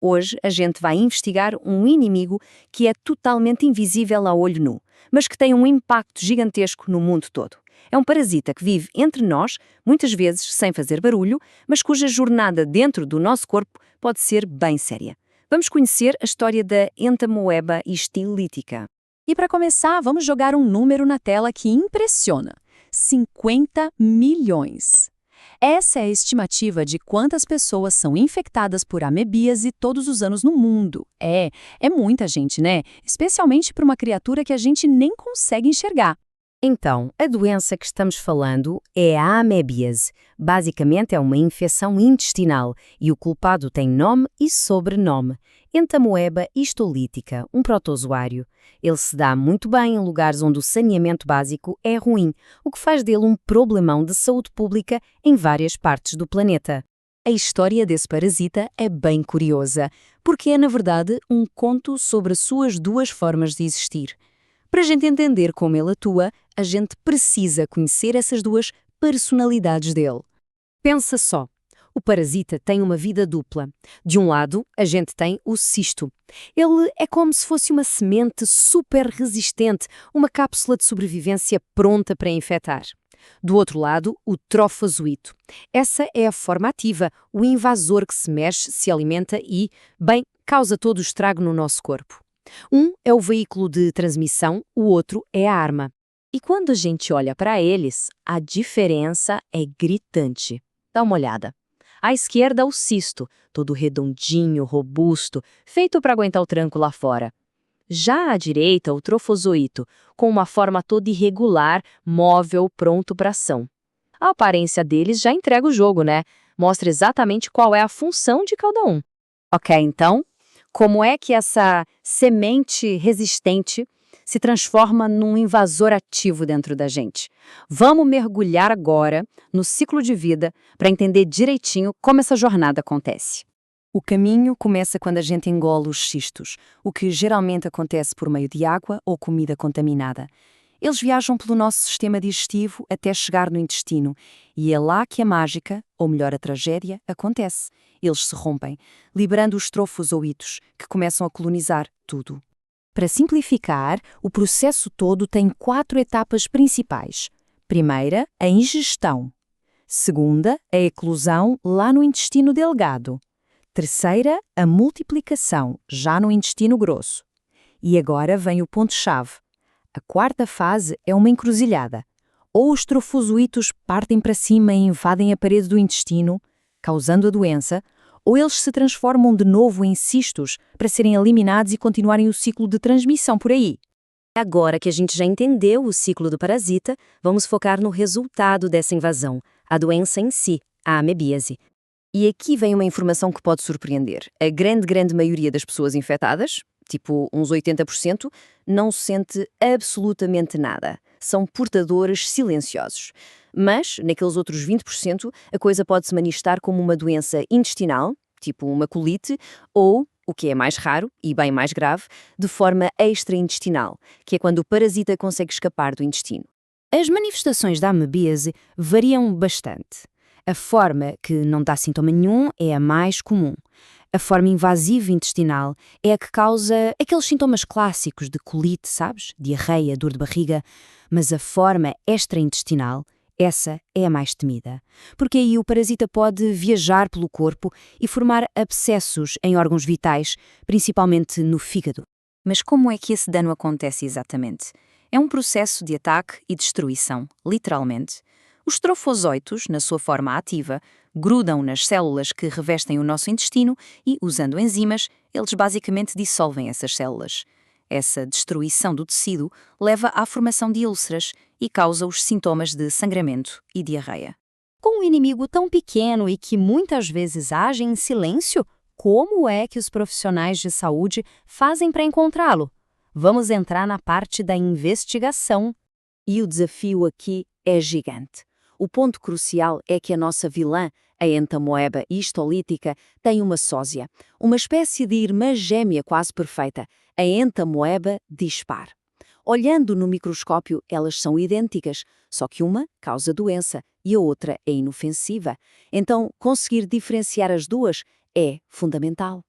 Hoje a gente vai investigar um inimigo que é totalmente invisível a olho nu, mas que tem um impacto gigantesco no mundo todo. É um parasita que vive entre nós, muitas vezes sem fazer barulho, mas cuja jornada dentro do nosso corpo pode ser bem séria. Vamos conhecer a história da Entamoeba histiolítica. E para começar, vamos jogar um número na tela que impressiona: 50 milhões. Essa é a estimativa de quantas pessoas são infectadas por amebíase todos os anos no mundo. É muita gente, né? Especialmente para uma criatura que a gente nem consegue enxergar. Então, a doença que estamos falando é a amebíase. Basicamente é uma infecção intestinal e o culpado tem nome e sobrenome. Entamoeba histolítica, um protozoário. Ele se dá muito bem em lugares onde o saneamento básico é ruim, o que faz dele um problemão de saúde pública em várias partes do planeta. A história desse parasita é bem curiosa, porque é, na verdade, um conto sobre suas duas formas de existir. Para a gente entender como ele atua, a gente precisa conhecer essas duas personalidades dele. Pensa só, o parasita tem uma vida dupla. De um lado, a gente tem o cisto. Ele é como se fosse uma semente super resistente, uma cápsula de sobrevivência pronta para infectar. Do outro lado, o trofozoito. Essa é a forma ativa, o invasor que se mexe, se alimenta e, bem, causa todo o estrago no nosso corpo. Um é o veículo de transmissão, o outro é a arma. E quando a gente olha para eles, a diferença é gritante. Dá uma olhada. À esquerda, o cisto, todo redondinho, robusto, feito para aguentar o tranco lá fora. Já à direita, o trofozoito, com uma forma toda irregular, móvel, pronto para ação. A aparência deles já entrega o jogo, né? Mostra exatamente qual é a função de cada um. Ok, então, como é que essa semente resistente se transforma num invasor ativo dentro da gente? Vamos mergulhar agora no ciclo de vida para entender direitinho como essa jornada acontece. O caminho começa quando a gente engole os cistos, o que geralmente acontece por meio de água ou comida contaminada. Eles viajam pelo nosso sistema digestivo até chegar no intestino, e é lá que a mágica, ou melhor a tragédia, acontece. Eles se rompem, liberando os trofozoítos, que começam a colonizar tudo. Para simplificar, o processo todo tem 4 etapas principais. Primeira, a ingestão. Segunda, a eclosão lá no intestino delgado. Terceira, a multiplicação, já no intestino grosso. E agora vem o ponto-chave. A quarta fase é uma encruzilhada. Ou os trofozoítos partem para cima e invadem a parede do intestino, causando a doença, ou eles se transformam de novo em cistos para serem eliminados e continuarem o ciclo de transmissão por aí. Agora que a gente já entendeu o ciclo do parasita, vamos focar no resultado dessa invasão, a doença em si, a amebíase. E aqui vem uma informação que pode surpreender. A grande maioria das pessoas infectadas, tipo uns 80%, não sente absolutamente nada. São portadores silenciosos. Mas, naqueles outros 20%, a coisa pode se manifestar como uma doença intestinal, tipo uma colite, ou, o que é mais raro e bem mais grave, de forma extraintestinal, que é quando o parasita consegue escapar do intestino. As manifestações da amebíase variam bastante. A forma que não dá sintoma nenhum é a mais comum. A forma invasiva intestinal é a que causa aqueles sintomas clássicos de colite, sabes? Diarreia, dor de barriga. Mas a forma extraintestinal, essa é a mais temida. Porque aí o parasita pode viajar pelo corpo e formar abscessos em órgãos vitais, principalmente no fígado. Mas como é que esse dano acontece exatamente? É um processo de ataque e destruição, literalmente. Os trofozoitos, na sua forma ativa, grudam nas células que revestem o nosso intestino e, usando enzimas, eles basicamente dissolvem essas células. Essa destruição do tecido leva à formação de úlceras e causa os sintomas de sangramento e diarreia. Com um inimigo tão pequeno e que muitas vezes age em silêncio, como é que os profissionais de saúde fazem para encontrá-lo? Vamos entrar na parte da investigação. E o desafio aqui é gigante. O ponto crucial é que a nossa vilã, a Entamoeba histolítica, tem uma sósia, uma espécie de irmã gêmea quase perfeita, a Entamoeba dispar. Olhando no microscópio, elas são idênticas, só que uma causa doença e a outra é inofensiva. Então, conseguir diferenciar as duas é fundamental.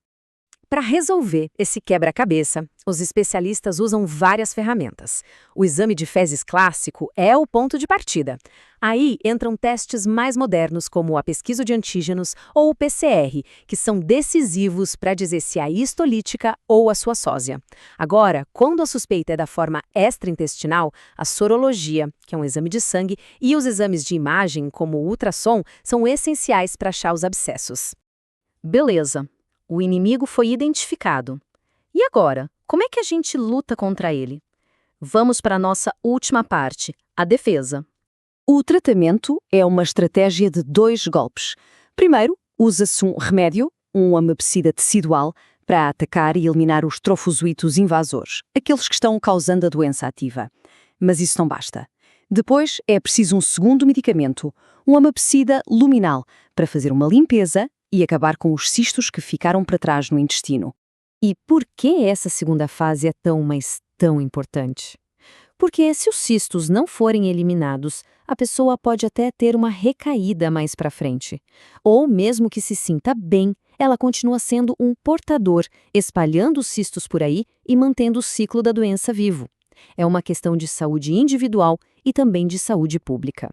Para resolver esse quebra-cabeça, os especialistas usam várias ferramentas. O exame de fezes clássico é o ponto de partida. Aí entram testes mais modernos, como a pesquisa de antígenos ou o PCR, que são decisivos para dizer se a histolítica ou a sua sósia. Agora, quando a suspeita é da forma extraintestinal, a sorologia, que é um exame de sangue, e os exames de imagem, como o ultrassom, são essenciais para achar os abscessos. Beleza. O inimigo foi identificado. E agora, como é que a gente luta contra ele? Vamos para a nossa última parte, a defesa. O tratamento é uma estratégia de 2 golpes. Primeiro, usa-se um remédio, um amepsida tecidual, para atacar e eliminar os trofozoitos invasores, aqueles que estão causando a doença ativa. Mas isso não basta. Depois é preciso um segundo medicamento, um amepsida luminal, para fazer uma limpeza e acabar com os cistos que ficaram para trás no intestino. E por que essa segunda fase é tão, mas tão importante? Porque se os cistos não forem eliminados, a pessoa pode até ter uma recaída mais para frente. Ou mesmo que se sinta bem, ela continua sendo um portador, espalhando os cistos por aí e mantendo o ciclo da doença vivo. É uma questão de saúde individual e também de saúde pública.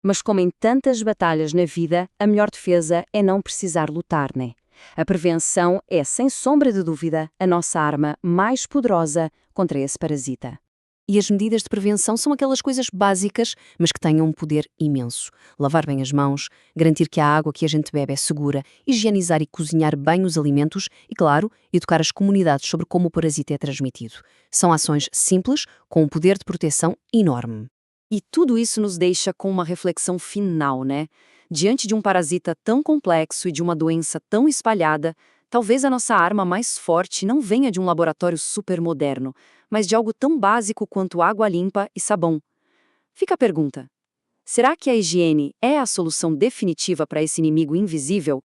Mas como em tantas batalhas na vida, a melhor defesa é não precisar lutar, né? A prevenção é, sem sombra de dúvida, a nossa arma mais poderosa contra esse parasita. E as medidas de prevenção são aquelas coisas básicas, mas que têm um poder imenso. Lavar bem as mãos, garantir que a água que a gente bebe é segura, higienizar e cozinhar bem os alimentos e, claro, educar as comunidades sobre como o parasita é transmitido. São ações simples, com um poder de proteção enorme. E tudo isso nos deixa com uma reflexão final, né? Diante de um parasita tão complexo e de uma doença tão espalhada, talvez a nossa arma mais forte não venha de um laboratório super moderno, mas de algo tão básico quanto água limpa e sabão. Fica a pergunta: será que a higiene é a solução definitiva para esse inimigo invisível?